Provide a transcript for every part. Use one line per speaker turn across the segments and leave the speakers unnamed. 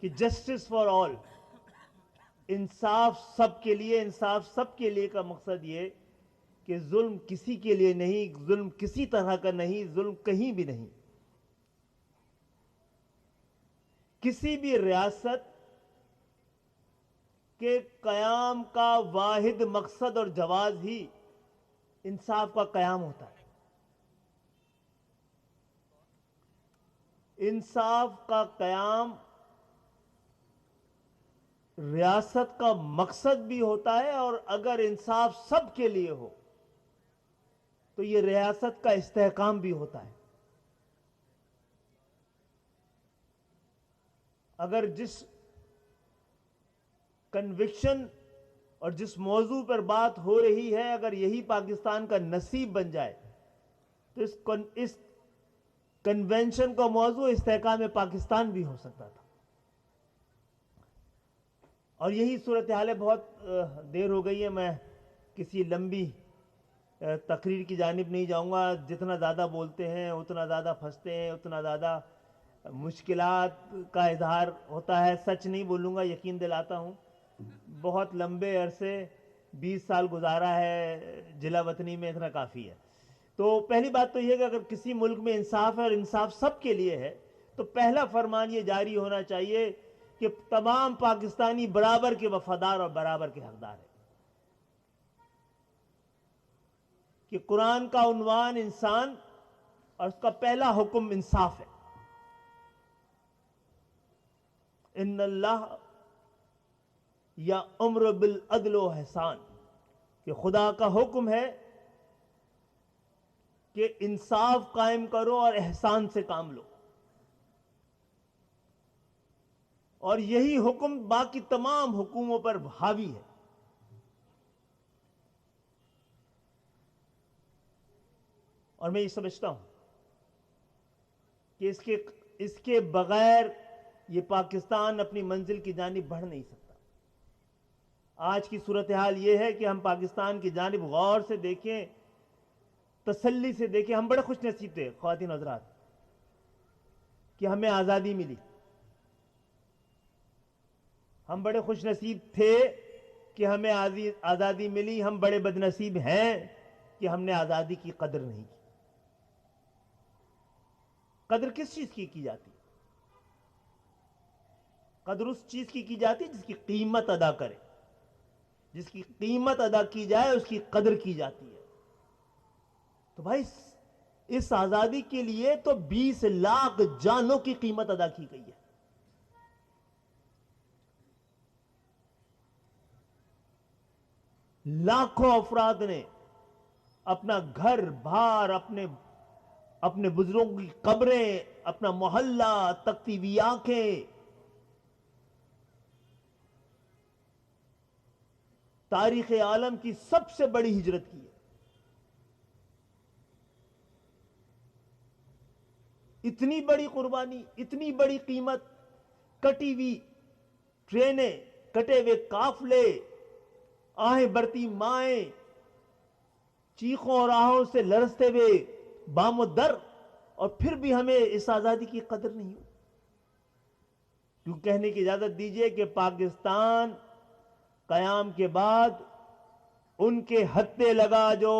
کہ justice for all, انصاف سب کے لیے، انصاف سب کے لیے کا مقصد یہ کہ ظلم کسی کے لیے نہیں، ظلم کسی طرح کا نہیں، ظلم کہیں بھی نہیں. کسی بھی ریاست کے قیام کا واحد مقصد اور جواز ہی انصاف کا قیام ہوتا ہے. انصاف کا قیام ریاست کا مقصد بھی ہوتا ہے، اور اگر انصاف سب کے لیے ہو تو یہ ریاست کا استحکام بھی ہوتا ہے. اگر جس کنوکشن اور جس موضوع پر بات ہو رہی ہے، اگر یہی پاکستان کا نصیب بن جائے تو اس کنونشن کا موضوع استحکام پاکستان بھی ہو سکتا تھا. اور یہی صورتحال ہے. بہت دیر ہو گئی ہے، میں کسی لمبی تقریر کی جانب نہیں جاؤں گا. جتنا زیادہ بولتے ہیں اتنا زیادہ پھنستے ہیں، اتنا زیادہ مشکلات کا اظہار ہوتا ہے. سچ نہیں بولوں گا، یقین دلاتا ہوں. بہت لمبے عرصے 20 سال گزارا ہے جلا وطنی میں، اتنا کافی ہے. تو پہلی بات تو یہ کہ اگر کسی ملک میں انصاف ہے اور انصاف سب کے لیے ہے تو پہلا فرمان یہ جاری ہونا چاہیے کہ تمام پاکستانی برابر کے وفادار اور برابر کے حقدار ہیں. کہ قرآن کا عنوان انسان اور اس کا پہلا حکم انصاف ہے. ان اللہ یا امر بالعدل و احسان، کہ خدا کا حکم ہے کہ انصاف قائم کرو اور احسان سے کام لو. اور یہی حکم باقی تمام حکوموں پر حاوی ہے. اور میں یہ سمجھتا ہوں کہ اس کے بغیر یہ پاکستان اپنی منزل کی جانب بڑھ نہیں سکتا. آج کی صورتحال یہ ہے کہ ہم پاکستان کی جانب غور سے دیکھیں، تسلی سے دیکھیں. ہم بڑے خوش نصیب تھے خواتین حضرات کہ ہمیں آزادی ملی. ہم بڑے خوش نصیب تھے کہ ہمیں آزادی ملی. ہم بڑے بد نصیب ہیں کہ ہم نے آزادی کی قدر نہیں کی. قدر کس چیز کی جاتی؟ قدر اس چیز کی جاتی جس کی قیمت ادا کرے. جس کی قیمت ادا کی جائے اس کی قدر کی جاتی ہے. تو بھائی اس آزادی کے لیے تو 20 لاکھ جانوں کی قیمت ادا کی گئی ہے. لاکھوں افراد نے اپنا گھر بار، اپنے بزرگوں کی قبریں، اپنا محلہ، تکتی ہوئی آنکھیں، تاریخ عالم کی سب سے بڑی ہجرت کی ہے. اتنی بڑی قربانی، اتنی بڑی قیمت، کٹی ہوئی ٹرینیں، کٹے ہوئے قافلے، آہیں برتی مائیں، چیخوں اور آہوں سے لرزتے ہوئے بام و در، اور پھر بھی ہمیں اس آزادی کی قدر نہیں ہو. کیوں کہنے کی اجازت دیجئے کہ پاکستان قیام کے بعد ان کے ہتھے لگا جو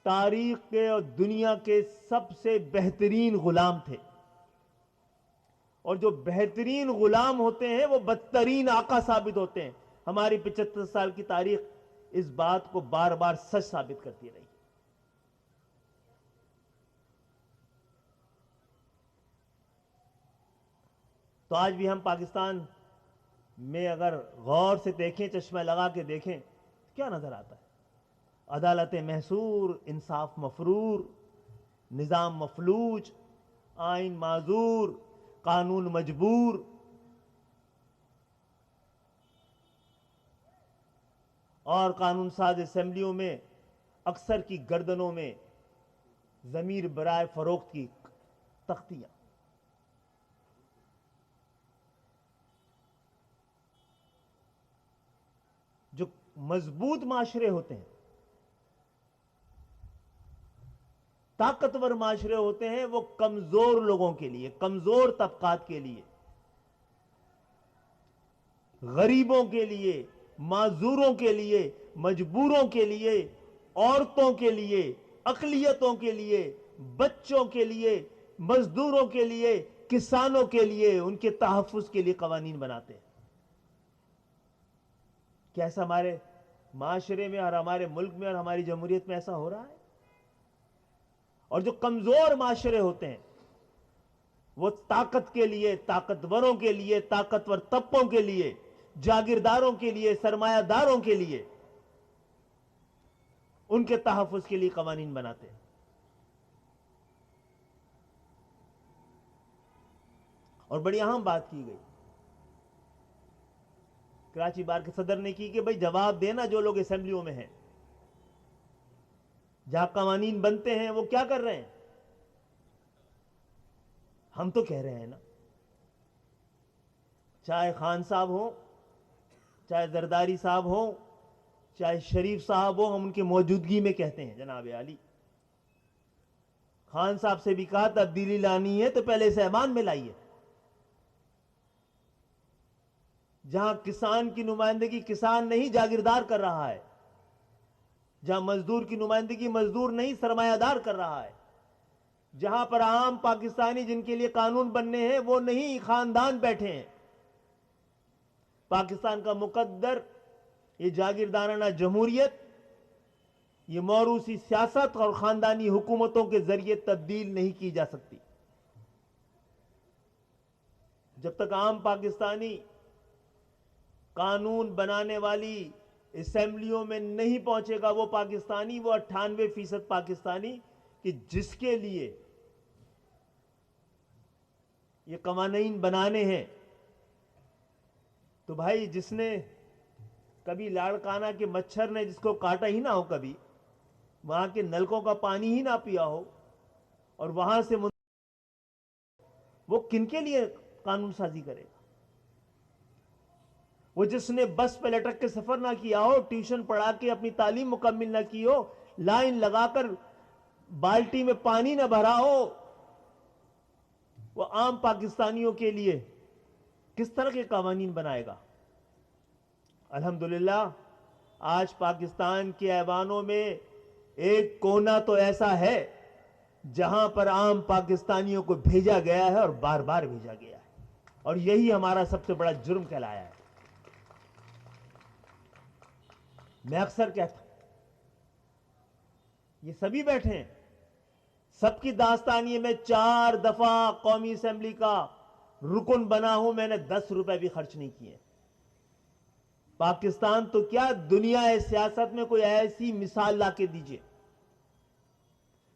تاریخ کے اور دنیا کے سب سے بہترین غلام تھے. اور جو بہترین غلام ہوتے ہیں وہ بدترین آقا ثابت ہوتے ہیں. ہماری 75 سال کی تاریخ اس بات کو بار بار سچ ثابت کرتی رہی. تو آج بھی ہم پاکستان میں اگر غور سے دیکھیں، چشمہ لگا کے دیکھیں، کیا نظر آتا ہے؟ عدالت محصور، انصاف مفرور، نظام مفلوج، آئین معذور، قانون مجبور. اور قانون ساز اسمبلیوں میں اکثر کی گردنوں میں ضمیر برائے فروخت کی تختیاں. جو مضبوط معاشرے ہوتے ہیں، طاقتور معاشرے ہوتے ہیں، وہ کمزور لوگوں کے لیے، کمزور طبقات کے لیے غریبوں کے لیے, معذوروں کے لیے, مجبوروں کے لیے, عورتوں کے لیے, اقلیتوں کے لیے, بچوں کے لیے, مزدوروں کے لیے, کسانوں کے لیے, ان کے تحفظ کے لیے قوانین بناتے ہیں. کیا ایسا ہمارے معاشرے میں اور ہمارے ملک میں اور ہماری جمہوریت میں ایسا ہو رہا ہے؟ اور جو کمزور معاشرے ہوتے ہیں وہ طاقت کے لیے, طاقتوروں کے لیے, طاقتور طبقوں کے لیے, جاگیرداروں کے لیے, سرمایہ داروں کے لیے, ان کے تحفظ کے لیے قوانین بناتے ہیں. اور بڑی اہم بات کی گئی کراچی بار کے صدر نے کی کہ بھئی جواب دینا جو لوگ اسمبلیوں میں ہیں, جہاں قوانین بنتے ہیں وہ کیا کر رہے ہیں. ہم تو کہہ رہے ہیں نا, چاہے خان صاحب ہوں, چاہے زرداری صاحب ہوں, چاہے شریف صاحب ہوں, ہم ان کی موجودگی میں کہتے ہیں جناب عالی. خان صاحب سے بھی کہا تبدیلی لانی ہے تو پہلے اسے ایمان میں لائیے. جہاں کسان کی نمائندگی کسان نہیں جاگیردار کر رہا ہے, جہاں مزدور کی نمائندگی مزدور نہیں سرمایہ دار کر رہا ہے, جہاں پر عام پاکستانی جن کے لیے قانون بننے ہیں وہ نہیں خاندان بیٹھے ہیں. پاکستان کا مقدر یہ جاگیردارانہ جمہوریت, یہ موروثی سیاست اور خاندانی حکومتوں کے ذریعے تبدیل نہیں کی جا سکتی. جب تک عام پاکستانی قانون بنانے والی اسمبلیوں میں نہیں پہنچے گا, وہ پاکستانی, وہ 98% پاکستانی کہ جس کے لیے یہ قوانین بنانے ہیں, تو بھائی جس نے کبھی لاڑکانہ کے مچھر نے جس کو کاٹا ہی نہ ہو, کبھی وہاں کے نلکوں کا پانی ہی نہ پیا ہو, اور وہاں سے وہ کن کے لیے قانون سازی کرے گا؟ وہ جس نے بس پہ لٹک کے سفر نہ کیا ہو, ٹیوشن پڑھا کے اپنی تعلیم مکمل نہ کی ہو, لائن لگا کر بالٹی میں پانی نہ بھرا ہو, وہ عام پاکستانیوں کے لیے کس طرح کے قوانین بنائے گا؟ الحمدللہ آج پاکستان کے ایوانوں میں ایک کونا تو ایسا ہے جہاں پر عام پاکستانیوں کو بھیجا گیا ہے اور بار بار بھیجا گیا ہے, اور یہی ہمارا سب سے بڑا جرم کہلایا ہے. میں اکثر کہتا ہوں, یہ سبھی بیٹھے ہیں, سب کی داستان یہ, میں 4 دفعہ قومی اسمبلی کا رکن بنا ہوں, میں نے 10 روپے بھی خرچ نہیں کیے. پاکستان تو کیا دنیا سیاست میں کوئی ایسی مثال لا کے دیجئے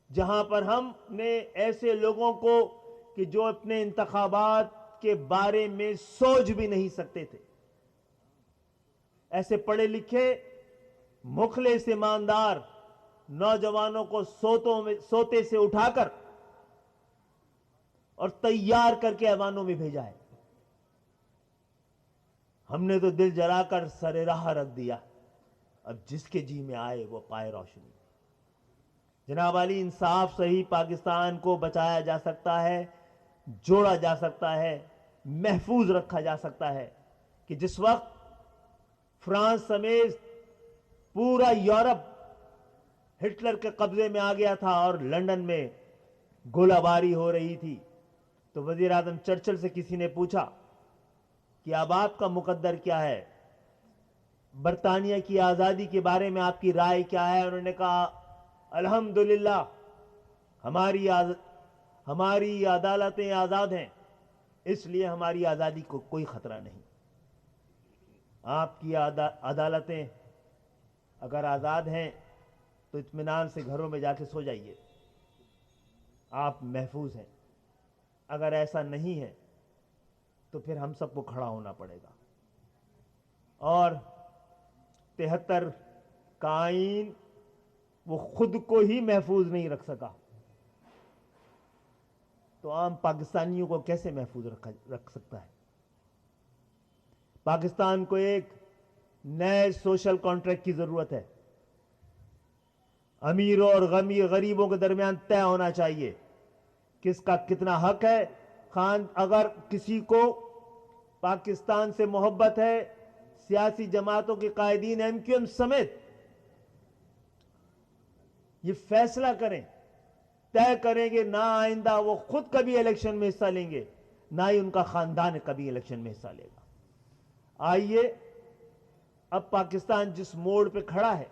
جہاں پر ہم نے ایسے لوگوں کو کہ جو اپنے انتخابات کے بارے میں سوچ بھی نہیں سکتے تھے, ایسے پڑھے لکھے مخلص ایماندار نوجوانوں کو سوتے سے اٹھا کر اور تیار کر کے ایوانوں میں بھیجا ہے. ہم نے تو دل جلا کر سر راہ رکھ دیا, اب جس کے جی میں آئے وہ پائے روشنی. جناب علی, انصاف صحیح پاکستان کو بچایا جا سکتا ہے, جوڑا جا سکتا ہے, محفوظ رکھا جا سکتا ہے کہ جس وقت فرانس سمیت پورا یورپ ہٹلر کے قبضے میں آ گیا تھا اور لندن میں گولہ باری ہو رہی تھی, تو وزیر اعظم چرچل سے کسی نے پوچھا کہ اب آپ کا مقدر کیا ہے, برطانیہ کی آزادی کے بارے میں آپ کی رائے کیا ہے؟ انہوں نے کہا الحمدللہ ہماری عدالتیں آزاد ہیں, اس لیے ہماری آزادی کو کوئی خطرہ نہیں. آپ کی عدالتیں اگر آزاد ہیں تو اطمینان سے گھروں میں جا کے سو جائیے, آپ محفوظ ہیں. اگر ایسا نہیں ہے تو پھر ہم سب کو کھڑا ہونا پڑے گا. اور 73 کا آئین وہ خود کو ہی محفوظ نہیں رکھ سکا, تو عام پاکستانیوں کو کیسے محفوظ رکھ سکتا ہے؟ پاکستان کو ایک نئے سوشل کانٹریکٹ کی ضرورت ہے. امیروں اور غریبوں کے درمیان طے ہونا چاہیے کس کا کتنا حق ہے. اگر کسی کو پاکستان سے محبت ہے سیاسی جماعتوں کے قائدین ایم کیو ایم سمیت یہ فیصلہ کریں، طے کریں کہ نہ آئندہ وہ خود کبھی الیکشن میں حصہ لیں گے، نہ ہی ان کا خاندان کبھی الیکشن میں حصہ لے گا۔ آئیے اب پاکستان جس موڑ پہ کھڑا ہے،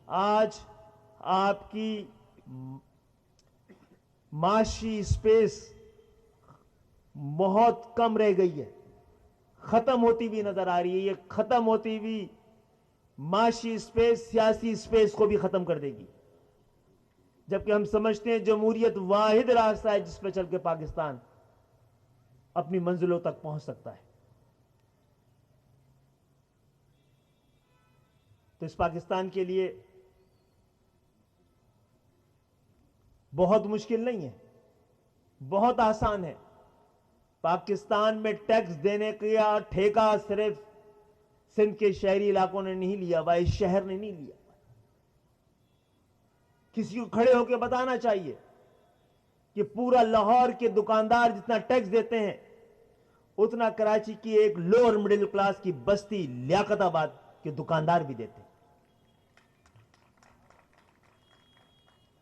آج آپ کی معاشی سپیس بہت کم رہ گئی ہے، ختم ہوتی ہوئی نظر آ رہی ہے۔ یہ ختم ہوتی ہوئی معاشی سپیس سیاسی سپیس کو بھی ختم کر دے گی، جبکہ ہم سمجھتے ہیں جمہوریت واحد راستہ ہے جس پہ چل کے پاکستان اپنی منزلوں تک پہنچ سکتا ہے۔ تو اس پاکستان کے لیے بہت مشکل نہیں ہے، بہت آسان ہے۔ پاکستان میں ٹیکس دینے کا ٹھیکہ صرف سندھ کے شہری علاقوں نے نہیں لیا، اس شہر نے نہیں لیا۔ کسی کو کھڑے ہو کے بتانا چاہیے کہ پورا لاہور کے دکاندار جتنا ٹیکس دیتے ہیں اتنا کراچی کی ایک لوور مڈل کلاس کی بستی لیاقت آباد کے دکاندار بھی دیتے ہیں۔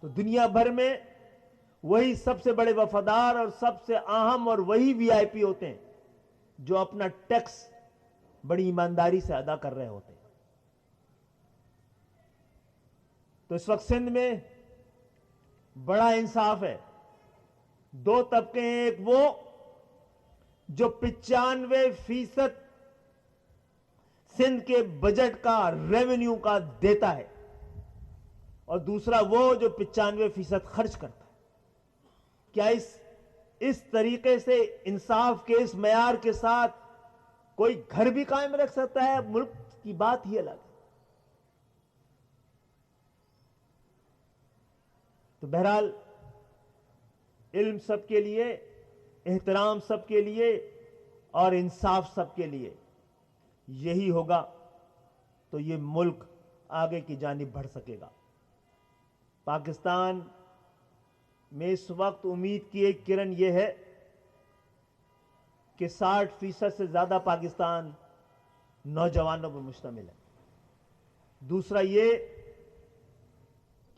تو دنیا بھر میں وہی سب سے بڑے وفادار اور سب سے اہم اور وہی وی آئی پی ہوتے ہیں جو اپنا ٹیکس بڑی ایمانداری سے ادا کر رہے ہوتے ہیں۔ تو اس وقت سندھ میں بڑا انصاف ہے، دو طبقے ہیں، ایک وہ جو 95% سندھ کے بجٹ کا ریونیو کا دیتا ہے، اور دوسرا وہ جو 95% خرچ کرتا ہے۔ کیا اس طریقے سے انصاف کے اس معیار کے ساتھ کوئی گھر بھی قائم رکھ سکتا ہے؟ ملک کی بات ہی الگ ہے۔ تو بہرحال علم سب کے لیے، احترام سب کے لیے اور انصاف سب کے لیے، یہی ہوگا تو یہ ملک آگے کی جانب بڑھ سکے گا۔ پاکستان میں اس وقت امید کی ایک کرن یہ ہے کہ 60% سے زیادہ پاکستان نوجوانوں پر مشتمل ہے۔ دوسرا یہ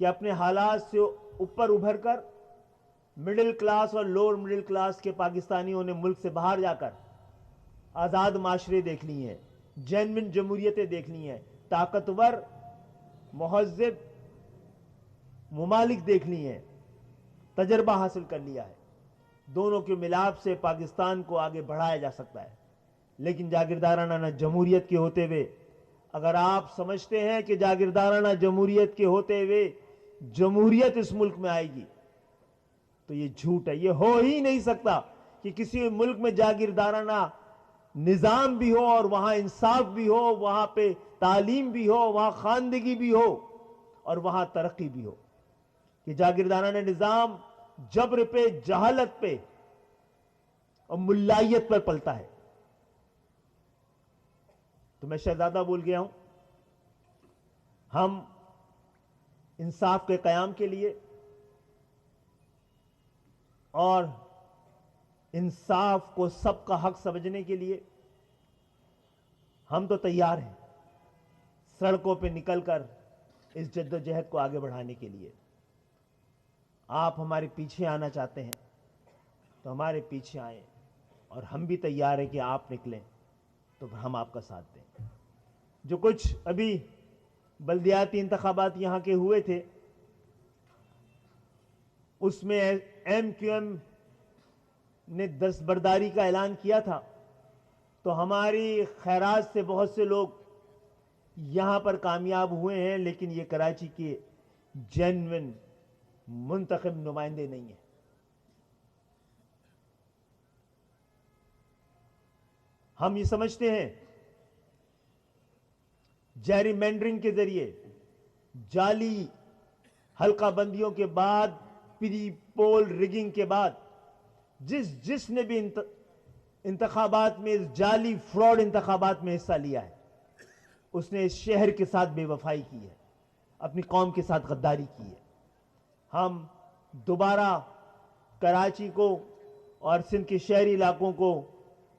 کہ اپنے حالات سے اوپر ابھر کر مڈل کلاس اور لوور مڈل کلاس کے پاکستانیوں نے ملک سے باہر جا کر آزاد معاشرے دیکھ لی ہیں، جینوئن جمہوریتیں دیکھ لی ہیں، طاقتور مہذب ممالک دیکھ لی ہیں، تجربہ حاصل کر لیا ہے۔ دونوں کے ملاپ سے پاکستان کو آگے بڑھایا جا سکتا ہے۔ لیکن جاگیردارانہ جمہوریت کے ہوتے ہوئے اگر آپ سمجھتے ہیں کہ جاگیردارانہ جمہوریت کے ہوتے ہوئے جمہوریت اس ملک میں آئے گی تو یہ جھوٹ ہے۔ یہ ہو ہی نہیں سکتا کہ کسی ملک میں جاگیردارانہ نظام بھی ہو اور وہاں انصاف بھی ہو، وہاں پہ تعلیم بھی ہو، وہاں خواندگی بھی ہو اور وہاں ترقی بھی ہو۔ کہ جاگیردارانہ نظام جبر پہ، جہالت پہ اور ملائیت پر پلتا ہے۔ تو میں شہزادہ بول گیا ہوں، ہم انصاف کے قیام کے لیے اور انصاف کو سب کا حق سمجھنے کے لیے ہم تو تیار ہیں سڑکوں پہ نکل کر اس جدوجہد کو آگے بڑھانے کے لیے۔ آپ ہمارے پیچھے آنا چاہتے ہیں تو ہمارے پیچھے آئیں، اور ہم بھی تیار ہیں کہ آپ نکلیں تو ہم آپ کا ساتھ دیں۔ جو کچھ ابھی بلدیاتی انتخابات یہاں کے ہوئے تھے اس میں ایم کیو ایم نے دستبرداری کا اعلان کیا تھا، تو ہماری خیرات سے بہت سے لوگ یہاں پر کامیاب ہوئے ہیں، لیکن یہ کراچی کے جینوئن منتخب نمائندے نہیں ہیں۔ ہم یہ سمجھتے ہیں جیری مینڈرنگ کے ذریعے، جعلی حلقہ بندیوں کے بعد، پری پول ریگنگ کے بعد جس نے بھی انتخابات میں، جعلی فراڈ انتخابات میں حصہ لیا ہے، اس نے اس شہر کے ساتھ بے وفائی کی ہے، اپنی قوم کے ساتھ غداری کی ہے۔ ہم دوبارہ کراچی کو اور سندھ کے شہری علاقوں کو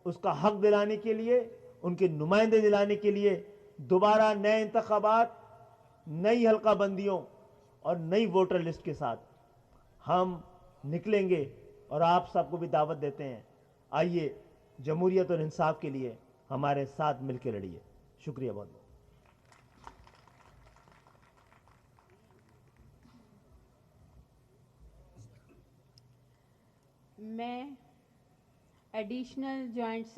اس کا حق دلانے کے لیے ان کے نمائندے دلانے کے لیے دوبارہ نئے انتخابات، نئی حلقہ بندیوں اور نئی ووٹر لسٹ کے ساتھ ہم نکلیں گے، اور آپ سب کو بھی دعوت دیتے ہیں، آئیے جمہوریت اور انصاف کے لیے ہمارے ساتھ مل کے لڑیے۔ شکریہ بہت بہت۔
میں ایڈیشنل جوائنٹ